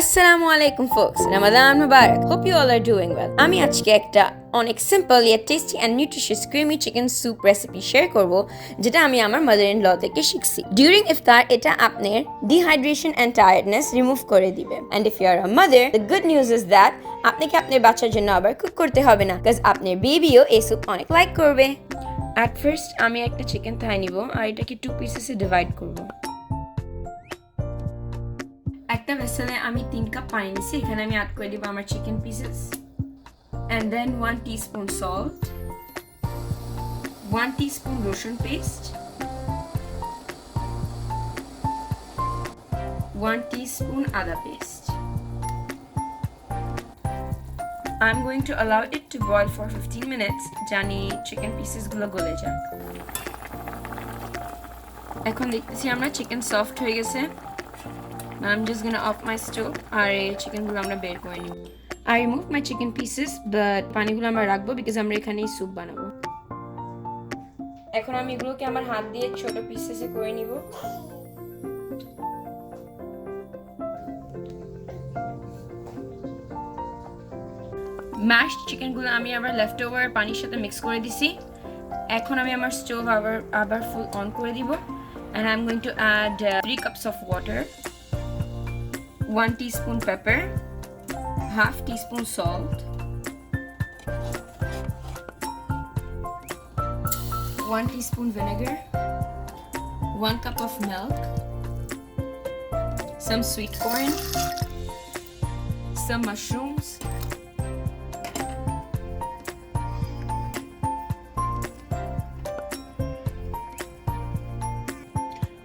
Assalamualikum folks, Ramadan Mubarak. Hope you all are doing well. আমি আজকে একটা অনেক simple yet tasty and nutritious creamy chicken soup recipe share করব যেটা আমি আমার mother-in-law থেকে শিখছি। During iftar এটা আপনার dehydration and tiredness remove করে দিবে। And if you are a mother, the good news is that আপনাকে আপনার বাচ্চার জন্য আবার কুক করতে হবে না because আপনার বেবিও এই স্যুপ অনেক লাইক করবে। At first আমি একটা চিকেন থাই নিব আর এটাকে 2 পিসেসে ডিভাইড করব। একটা ভেসেলে আমি 3 কাপ পানি নিছি এখানে আমি অ্যাড করে দিব আমার chicken pieces and then 1 teaspoon salt 1 teaspoon রসুন পেস্ট 1 teaspoon আদা paste I'm going to allow it to boil for 15 minutes জানি চিকেন পিসেস গুলো গলে যাক এখন দেখতেছি আমরা চিকেন সফট হয়ে গেছে I'm just gonna off my stove আর এই চিকেন গুলো আমরা বের করে নিব I remove my chicken pieces but পানিগুলো আমরা রাখবো because আমরা এখানে স্যুপ বানাবো এখন আমি এগুলোকে আমার হাত দিয়ে ছোট পিসেসে করে নিব mashed chicken গুলো আমি আবার left over পানির সাথে মিক্স করে দিছি এখন আমি আমার স্টোভ আবার ফুল অন করে দিব and I'm going to add 3 cups of water 1 teaspoon pepper, half teaspoon salt, 1 teaspoon vinegar, 1 cup of milk, some sweet corn, some mushrooms,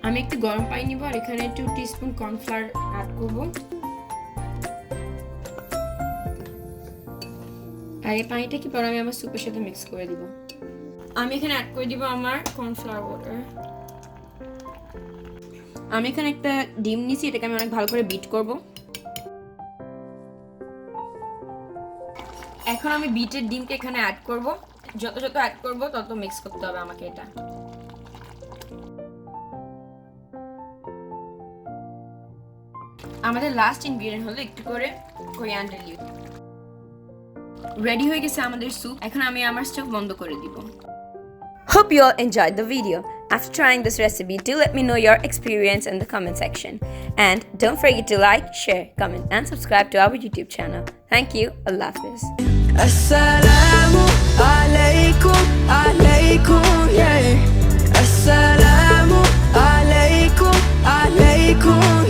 আমি একটু গরম পানি নিব আর এখানে 2 টিস্পুন কর্নফ্লাওয়ার অ্যাড করব আর এই পানিটা কি পরে আমি আমার স্যুপের সাথে মিক্স করে দিব আমি এখানে অ্যাড করে দিব আমার কর্নফ্লাওয়ার ওয়াটার আমি এখানে একটা ডিম নিছি এটাকে আমি অনেক ভালো করে বিট করব এখন আমি বিটের ডিমকে এখানে অ্যাড করব যত অ্যাড করব তত মিক্স করতে হবে আমাকে এটা আমাদের লাস্ট ইনগ্রেডিয়েন্ট হলো একটু করে coriander leaf রেডি হয়ে গেছে আমাদের স্যুপ এখন আমি আমার স্টোভ বন্ধ করে দিব Hope you all enjoyed the video. After trying this recipe, do let me know your experience in the comment section. And don't forget to like, share, comment and subscribe to our YouTube channel. Thank you. Allah Hafiz. Assalamualaikum, yeah. Assalamualaikum.